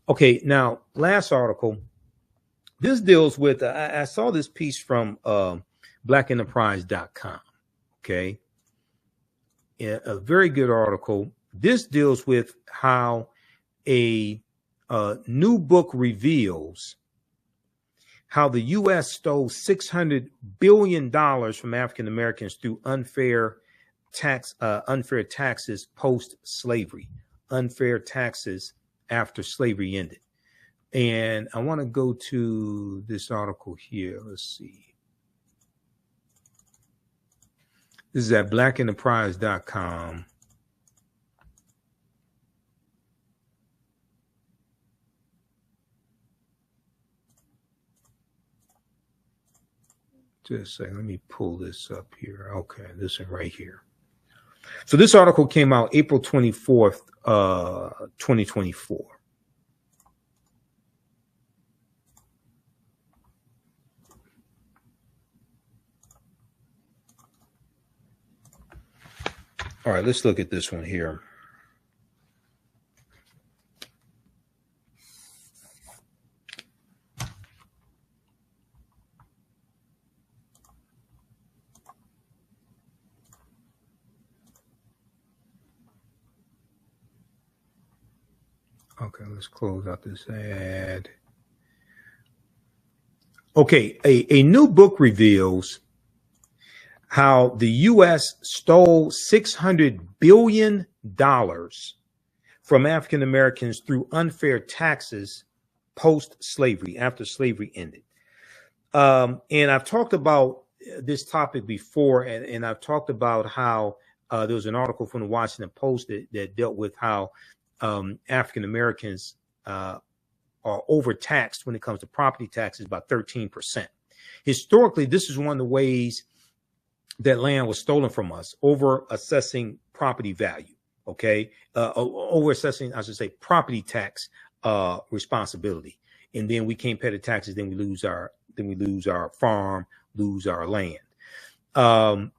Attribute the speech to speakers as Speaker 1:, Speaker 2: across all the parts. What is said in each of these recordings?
Speaker 1: Okay, now last article. This deals with. I saw this piece from blackenterprise.com. Okay, a very good article. This deals with how a new book reveals how the U.S. stole $600 billion from African Americans through unfair taxes post-slavery, unfair taxes after slavery ended. And I want to go to this article here. Let's see. This is at blackenterprise.com. Just a second. Let me pull this up here. Okay, this one right here. So this article came out April 24th, 2024. All right, let's look at this one here. Okay, let's close out this ad. Okay, a new book reveals how the U.S. stole $600 billion from African Americans through unfair taxes post-slavery, after slavery ended. And I've talked about this topic before, and I've talked about how there was an article from the Washington Post that dealt with how African Americans are overtaxed when it comes to property taxes by 13%. Historically, this is one of the ways that land was stolen from us, over assessing property value. Okay, over assessing, I should say, property tax responsibility, and then we can't pay the taxes. Then we lose our farm, lose our land. So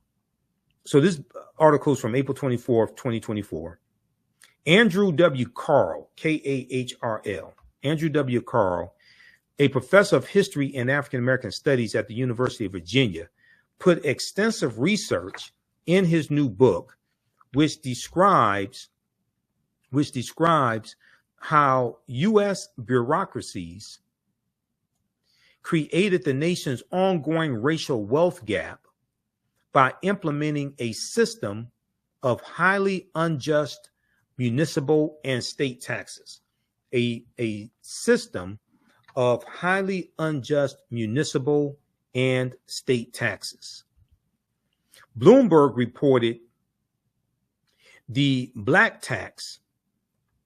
Speaker 1: this article is from April 24th, 2024. Andrew W. Carl, K-A-H-R-L, Andrew W. Carl, a professor of history and African American studies at the University of Virginia, put extensive research in his new book, which describes how U.S. bureaucracies created the nation's ongoing racial wealth gap by implementing a system of highly unjust municipal and state taxes, a system of highly unjust municipal and state taxes. Bloomberg reported the black tax,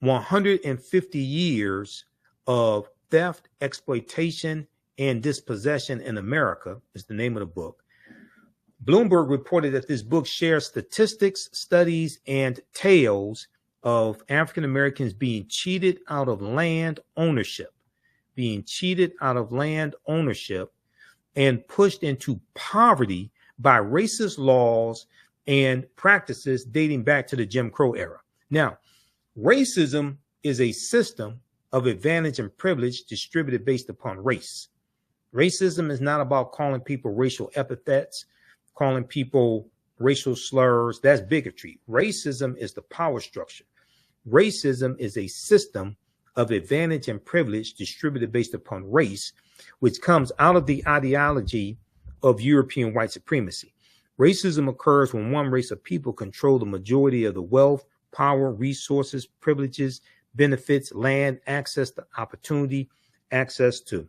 Speaker 1: 150 years of theft, exploitation, and dispossession in America is the name of the book. Bloomberg reported that this book shares statistics, studies, and tales of African Americans being cheated out of land ownership, and pushed into poverty by racist laws and practices dating back to the Jim Crow era. Now, racism is a system of advantage and privilege distributed based upon race. Racism is not about calling people racial epithets, calling people racial slurs. That's bigotry. Racism is the power structure. Racism is a system of advantage and privilege distributed based upon race, which comes out of the ideology of European white supremacy. Racism occurs when one race of people control the majority of the wealth, power, resources, privileges, benefits, land, access to opportunity, access to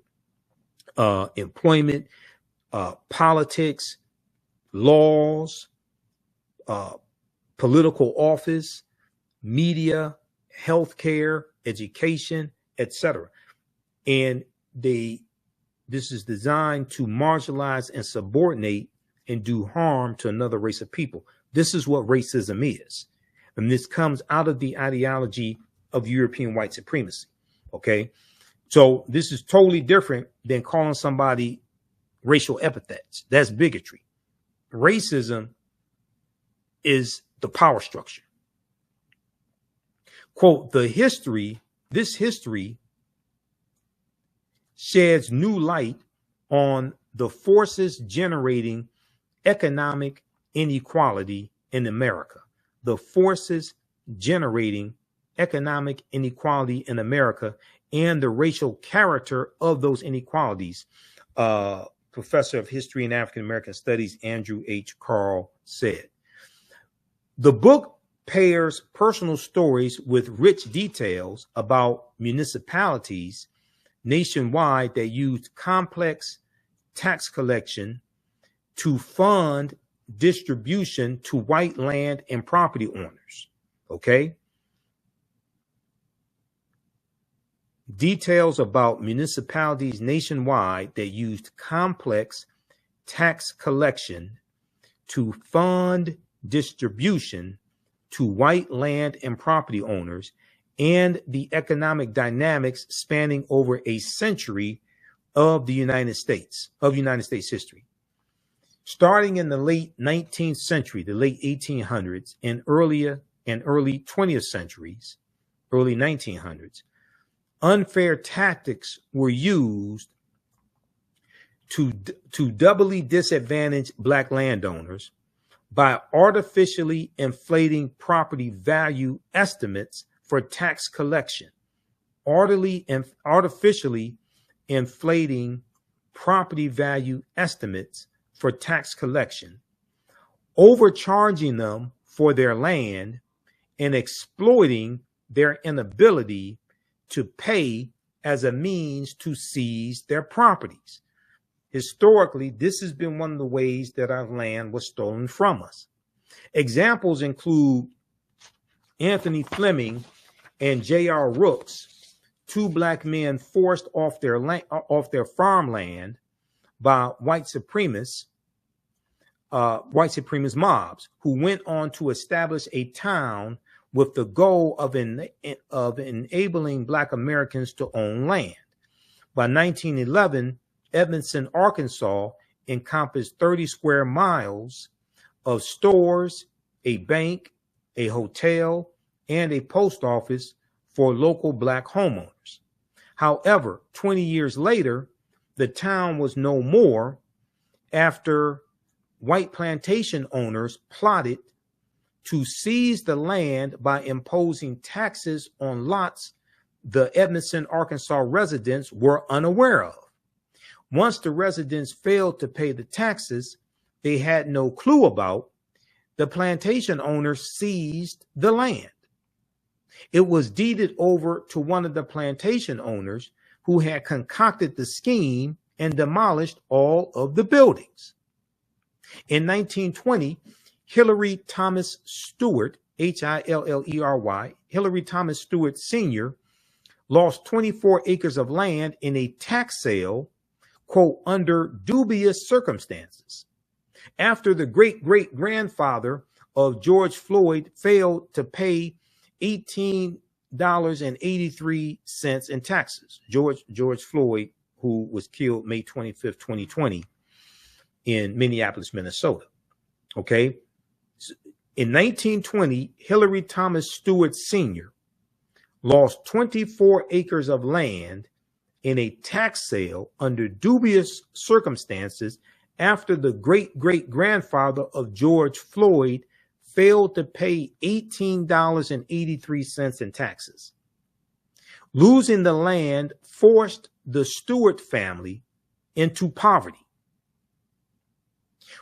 Speaker 1: employment, politics, laws, political office, media, healthcare, education, etc. And this is designed to marginalize and subordinate and do harm to another race of people. This is what racism is. And this comes out of the ideology of European white supremacy. Okay. So this is totally different than calling somebody racial epithets. That's bigotry. Racism is the power structure. Quote, this history sheds new light on the forces generating economic inequality in America. The forces generating economic inequality in America and the racial character of those inequalities. Professor of History and African American Studies Andrew H. Carl said. The book pairs personal stories with rich details about municipalities nationwide that used complex tax collection to fund distribution to white land and property owners. Okay? Details about municipalities nationwide that used complex tax collection to fund distribution to white land and property owners, and the economic dynamics spanning over a century of the United States history. Starting in the late 19th century, the late 1800s, and early 20th centuries, early 1900s, unfair tactics were used to doubly disadvantage Black landowners by artificially inflating property value estimates for tax collection. Artificially inflating property value estimates for tax collection, overcharging them for their land, and exploiting their inability to pay as a means to seize their properties. Historically, this has been one of the ways that our land was stolen from us. Examples include Anthony Fleming and J.R. Rooks, two Black men forced off their farmland by white supremacist mobs who went on to establish a town with the goal of enabling Black Americans to own land. By 1911, Edmondson, Arkansas encompassed 30 square miles of stores, a bank, a hotel, and a post office for local Black homeowners. However, 20 years later, the town was no more after white plantation owners plotted to seize the land by imposing taxes on lots the Edmondson, Arkansas residents were unaware of. Once the residents failed to pay the taxes they had no clue about, the plantation owners seized the land. It was deeded over to one of the plantation owners who had concocted the scheme and demolished all of the buildings. In 1920, Hillary Thomas Stewart, Hillery, Hillary Thomas Stewart Sr., lost 24 acres of land in a tax sale, quote, under dubious circumstances, after the great-great-grandfather of George Floyd failed to pay $18.83 in taxes. George Floyd, who was killed May 25th, 2020 in Minneapolis, Minnesota. Okay. In 1920, Hillary Thomas Stewart Sr. lost 24 acres of land in a tax sale under dubious circumstances after the great-great-grandfather of George Floyd failed to pay $18.83 in taxes. Losing the land forced the Stewart family into poverty.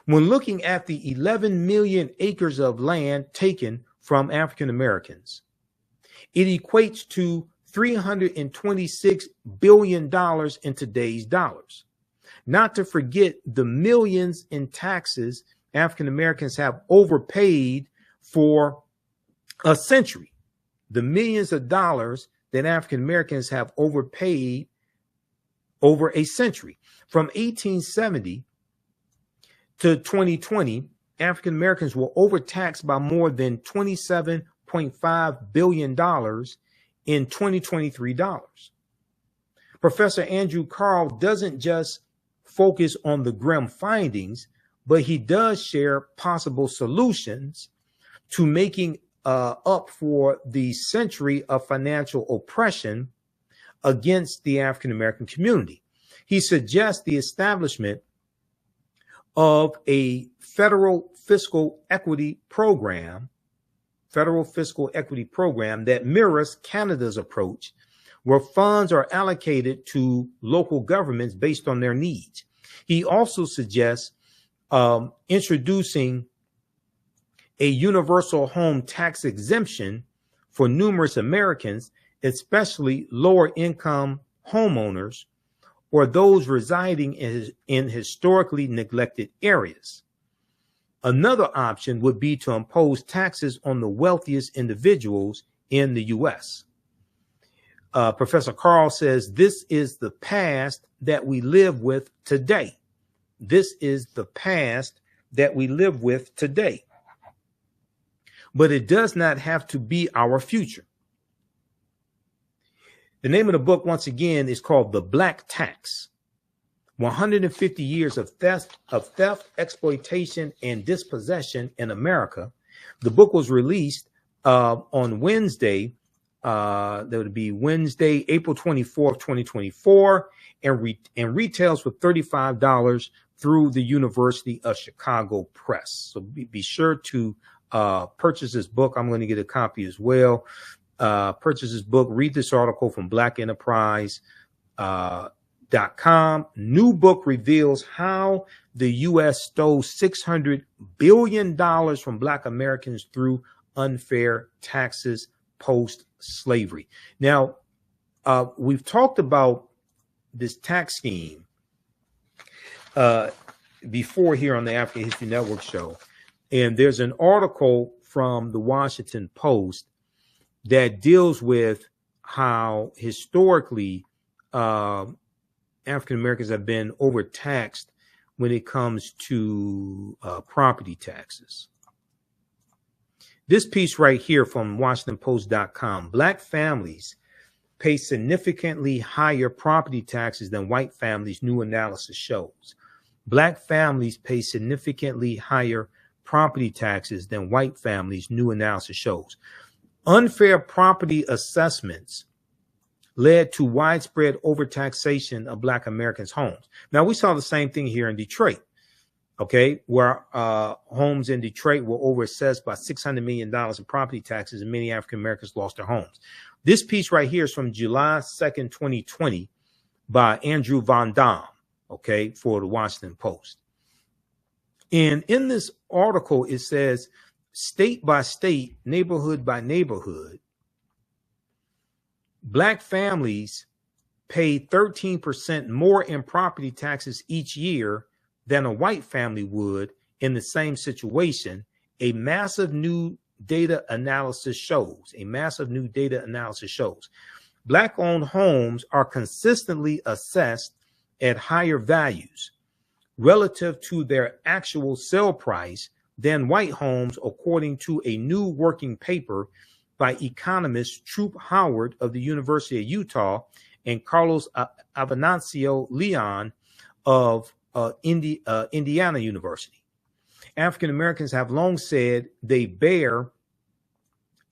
Speaker 1: When looking at the 11 million acres of land taken from African Americans, it equates to $326 billion in today's dollars. Not to forget the millions in taxes African Americans have overpaid for a century. The millions of dollars that African Americans have overpaid over a century. From 1870 to 2020, African Americans were overtaxed by more than $27.5 billion in 2023 dollars. Professor Andrew Carl doesn't just focus on the grim findings, but he does share possible solutions to making up for the century of financial oppression against the African American community. He suggests the establishment of a federal fiscal equity program that mirrors Canada's approach, where funds are allocated to local governments based on their needs. He also suggests introducing a universal home tax exemption for numerous Americans, especially lower income homeowners or those residing in historically neglected areas. Another option would be to impose taxes on the wealthiest individuals in the U.S. Professor Carl says this is the past that we live with today. This is the past that we live with today. But it does not have to be our future. The name of the book, once again, is called The Black Tax: 150 Years of Theft, Exploitation, and Dispossession in America. The book was released on Wednesday. That would be Wednesday, April 24th, 2024, and retails for $35 through the University of Chicago Press. So be sure to purchase this book. I'm going to get a copy as well. Purchase this book. Read this article from blackenterprise.com. New book reveals how the U.S. stole $600 billion from Black Americans through unfair taxes post-slavery. Now, we've talked about this tax scheme before here on the African History Network show. And there's an article from the Washington Post that deals with how historically African Americans have been overtaxed when it comes to property taxes. This piece right here from WashingtonPost.com: Black families pay significantly higher property taxes than white families, new analysis shows. Black families pay significantly higher property taxes than white families, new analysis shows. Unfair property assessments led to widespread overtaxation of Black Americans' homes. Now, we saw the same thing here in Detroit, okay, where homes in Detroit were overassessed by $600 million in property taxes, and many African Americans lost their homes. This piece right here is from July 2nd, 2020 by Andrew Von Dam, okay, for the Washington Post. And in this article, it says, state by state, neighborhood by neighborhood, Black families pay 13% more in property taxes each year than a white family would in the same situation. A massive new data analysis shows. Black-owned homes are consistently assessed at higher values relative to their actual sale price than white homes, according to a new working paper by economist Troop Howard of the University of Utah and Carlos Avenancio Leon of Indiana University. African Americans have long said they bear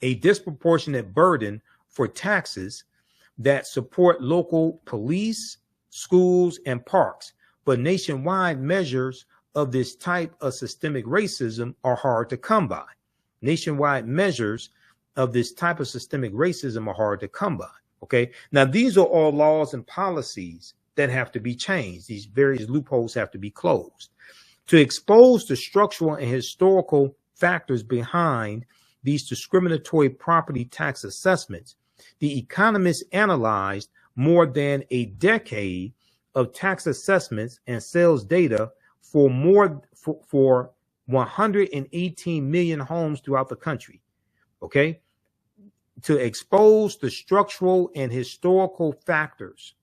Speaker 1: a disproportionate burden for taxes that support local police, schools, and parks, but nationwide measures of this type of systemic racism are hard to come by. Okay. Now, these are all laws and policies that have to be changed. These various loopholes have to be closed. To expose the structural and historical factors behind these discriminatory property tax assessments, the economists analyzed more than a decade of tax assessments and sales data for 118 million homes throughout the country. Okay. To expose the structural and historical factors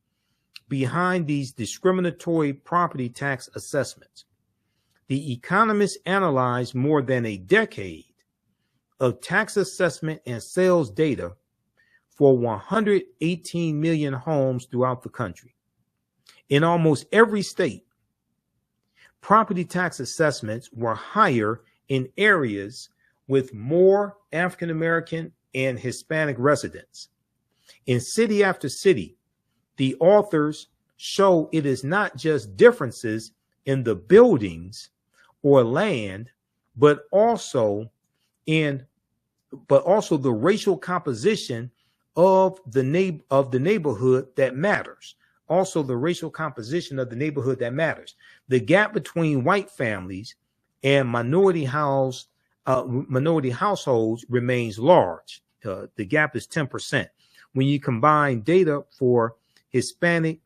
Speaker 1: behind these discriminatory property tax assessments, the economists analyzed more than a decade of tax assessment and sales data for 118 million homes throughout the country. In almost every state, property tax assessments were higher in areas with more African American and Hispanic residents. In city after city, the authors show it is not just differences in the buildings or land, but also the racial composition of the neighborhood that matters. Also, the racial composition of the neighborhood that matters. The gap between white families and minority households remains large. The gap is 10%. When you combine data for Hispanic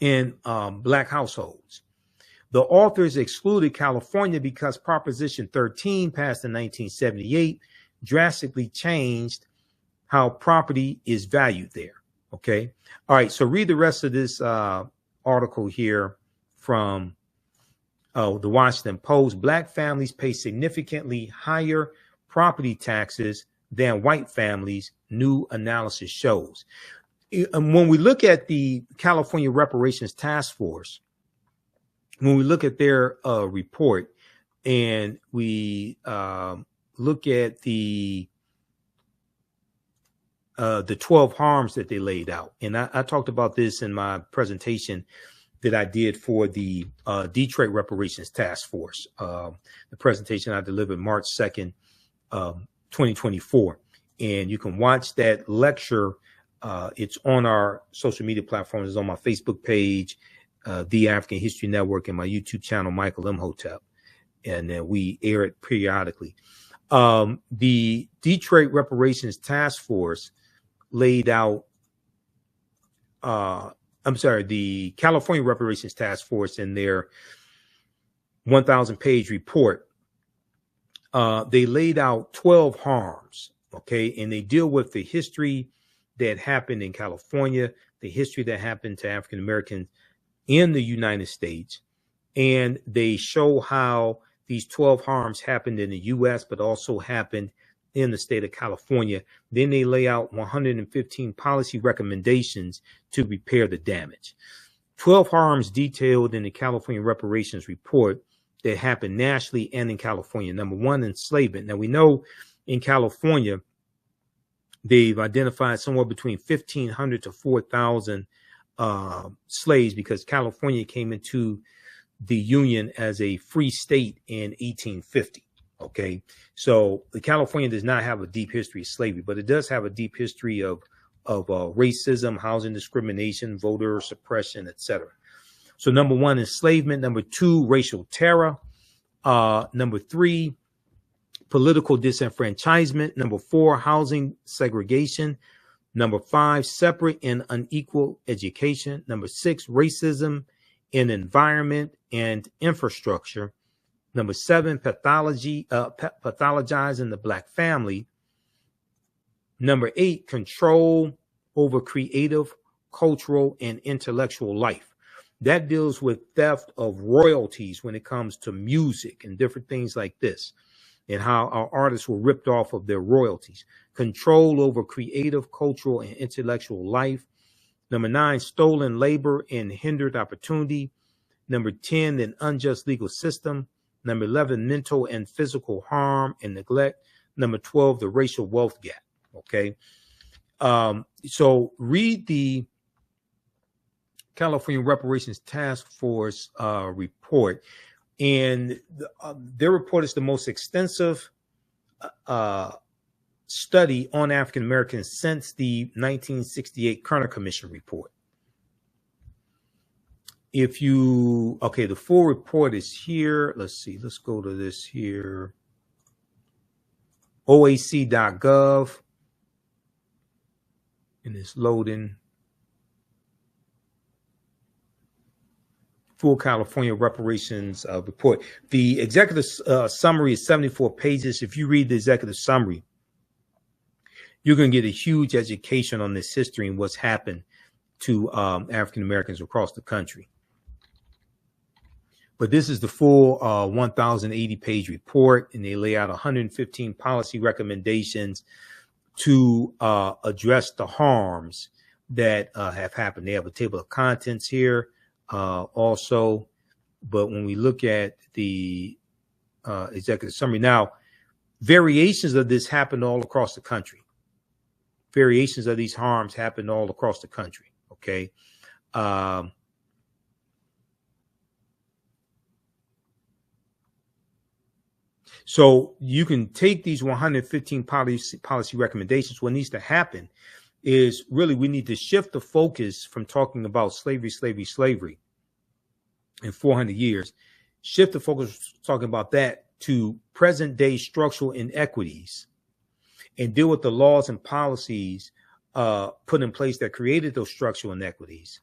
Speaker 1: and Black households, the authors excluded California because Proposition 13, passed in 1978, drastically changed how property is valued there. Okay. All right. So read the rest of this article here from the Washington Post. Black families pay significantly higher property taxes than white families, new analysis shows. And when we look at the California Reparations Task Force, when we look at their report and we look at the 12 harms that they laid out, and I talked about this in my presentation that I did for the Detroit Reparations Task Force, the presentation I delivered March 2nd, 2024. And you can watch that lecture. It's on our social media platforms. It's on my Facebook page, The African History Network, and my YouTube channel, Michael Imhotep. And we air it periodically. The Detroit Reparations Task Force laid out, the California Reparations Task Force, in their 1,000-page report, they laid out 12 harms, okay? And they deal with the history that happened in California, the history that happened to African Americans in the United States, and they show how these 12 harms happened in the U.S., but also happened in the state of California. Then they lay out 115 policy recommendations to repair the damage. 12 harms detailed in the California Reparations Report that happened nationally and in California. Number one, enslavement. Now, we know in California, they've identified somewhere between 1,500 to 4,000 slaves, because California came into the Union as a free state in 1850. Okay, so California does not have a deep history of slavery, but it does have a deep history of racism, housing discrimination, voter suppression, etc. So number one, enslavement. Number two, racial terror. Number three, political disenfranchisement. Number four, housing segregation. Number five, separate and unequal education. Number six, racism in environment and infrastructure. Number seven, pathologizing the Black family. Number eight, control over creative, cultural, and intellectual life. That deals with theft of royalties when it comes to music and different things like this, and how our artists were ripped off of their royalties. Control over creative, cultural, and intellectual life. Number nine, stolen labor and hindered opportunity. Number 10, an unjust legal system. Number 11, mental and physical harm and neglect. Number 12, the racial wealth gap. Okay. So read the California Reparations Task Force report. And their report is the most extensive study on African Americans since the 1968 Kerner Commission report. The full report is here. Let's see. Let's go to this here. OAC.gov. And it's loading. Full California Reparations report. The executive summary is 74 pages. If you read the executive summary, you're going to get a huge education on this history and what's happened to African Americans across the country. But this is the full 1,080-page report, and they lay out 115 policy recommendations to address the harms that have happened. They have a table of contents here also. But when we look at the executive summary, now, variations of this happened all across the country. Variations of these harms happened all across the country, okay? So you can take these 115 policy recommendations. What needs to happen is really we need to shift the focus from talking about slavery in 400 years, shift the focus talking about that to present day structural inequities and deal with the laws and policies put in place that created those structural inequities.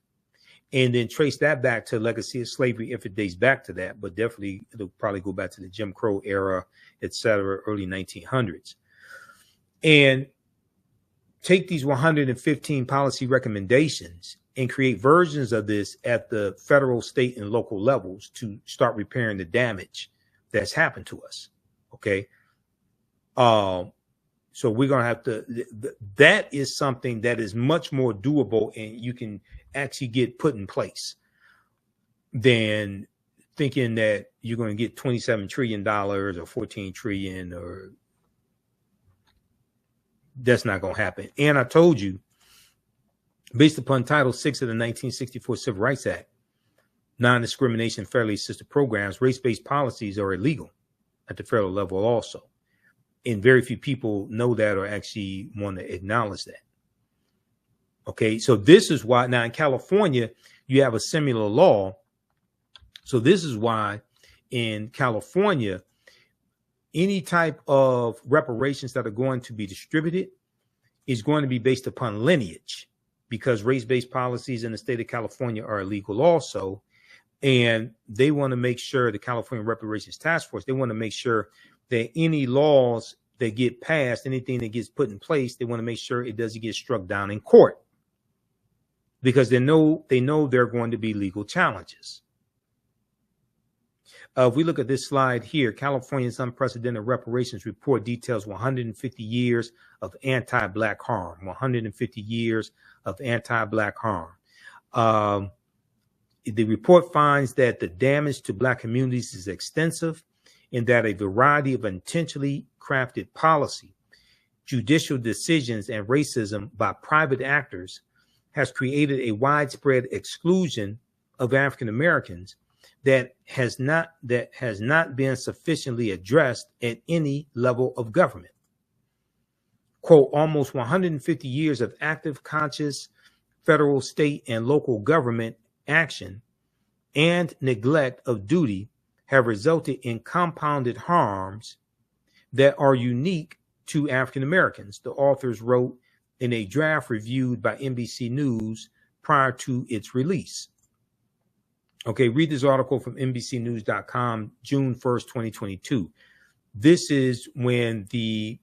Speaker 1: And then trace that back to legacy of slavery if it dates back to that, but definitely it'll probably go back to the Jim Crow era, et cetera, early 1900s. And take these 115 policy recommendations and create versions of this at the federal, state, and local levels to start repairing the damage that's happened to us. Okay. So we're going to have to, that is something that is much more doable and you can actually get put in place than thinking that you're going to get $27 trillion or 14 trillion, or that's not going to happen. And I told you, based upon Title VI of the 1964 Civil Rights Act, non-discrimination federally assisted programs, race-based policies are illegal at the federal level also. And very few people know that or actually want to acknowledge that. Okay, so this is why now in California, you have a similar law. So this is why in California, any type of reparations that are going to be distributed is going to be based upon lineage, because race-based policies in the state of California are illegal also. And they want to make sure, the California Reparations Task Force, they want to make sure that any laws that get passed, anything that gets put in place, they want to make sure it doesn't get struck down in court, because they know there are going to be legal challenges. If we look at this slide here, California's unprecedented reparations report details 150 years of anti-Black harm, 150 years of anti-Black harm. The report finds that the damage to Black communities is extensive, and that a variety of intentionally crafted policy, judicial decisions, and racism by private actors has created a widespread exclusion of African Americans that has not been sufficiently addressed at any level of government. Quote, almost 150 years of active, conscious federal, state, and local government action and neglect of duty have resulted in compounded harms that are unique to African Americans, the authors wrote in a draft reviewed by NBC News prior to its release. Okay, read this article from NBCnews.com, June 1st, 2022. This is when the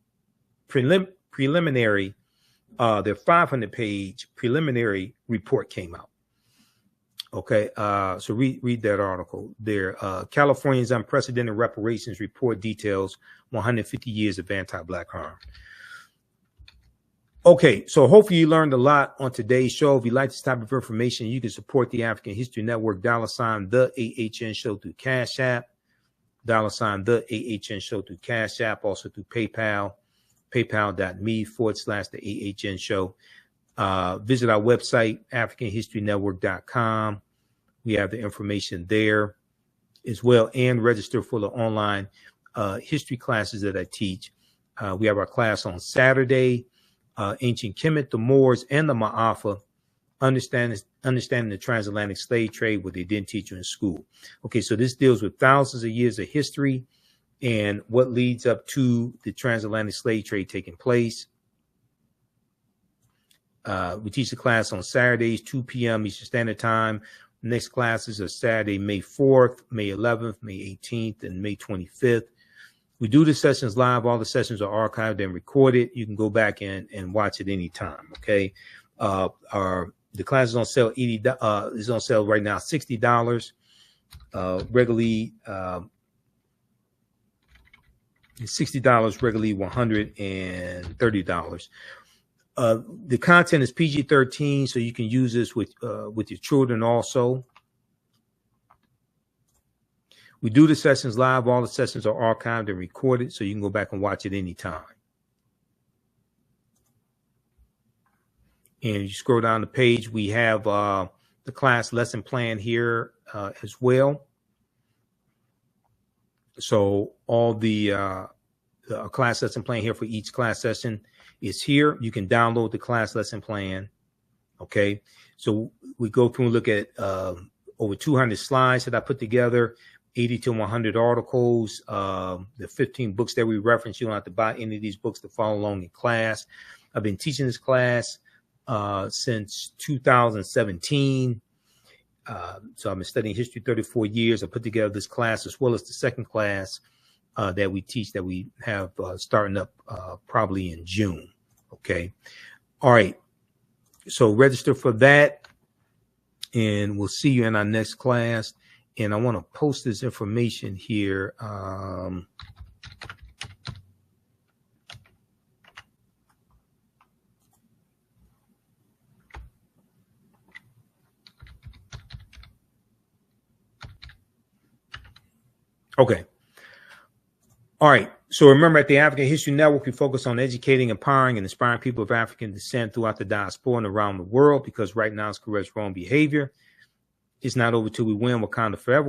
Speaker 1: preliminary, their 500-page preliminary report came out. Okay, so read that article there. California's unprecedented reparations report details 150 years of anti-Black harm. Okay, so hopefully you learned a lot on today's show. If you like this type of information, you can support the African History Network, $ the AHN Show through Cash App, $ the AHN Show through Cash App, also through PayPal, paypal.me/the AHN Show. Visit our website, AfricanHistoryNetwork.com. We have the information there as well, and register for the online history classes that I teach. We have our class on Saturday, Ancient Kemet, the Moors, and the Ma'afa, understanding the transatlantic slave trade, what they didn't teach you in school. Okay, so this deals with thousands of years of history and what leads up to the transatlantic slave trade taking place. We teach the class on Saturdays, 2 p.m. Eastern Standard Time. Next classes are Saturday, May 4th, May 11th, May 18th, and May 25th. We do the sessions live. All the sessions are archived and recorded. You can go back and watch it anytime. Okay. The class is on sale is on sale right now, $60. Regularly $60, regularly $130. The content is PG-13, so you can use this with your children also. We do the sessions live. All the sessions are archived and recorded, so you can go back and watch it anytime. And you scroll down the page, we have the the class lesson plan here as well. So all the class lesson plan here for each class session is here. You can download the class lesson plan. Okay, so we go through and look at over 200 slides that I put together, 80 to 100 articles, the 15 books that we reference. You don't have to buy any of these books to follow along in class. I've been teaching this class since 2017. So I've been studying history 34 years. I put together this class as well as the second class that we teach, that we have starting up probably in June. Okay. All right. So register for that, and we'll see you in our next class. And I want to post this information here. Okay. All right. So remember, at the African History Network, we focus on educating, empowering, and inspiring people of African descent throughout the diaspora and around the world, because right now it's correct wrong behavior. It's not over till we win. Wakanda forever.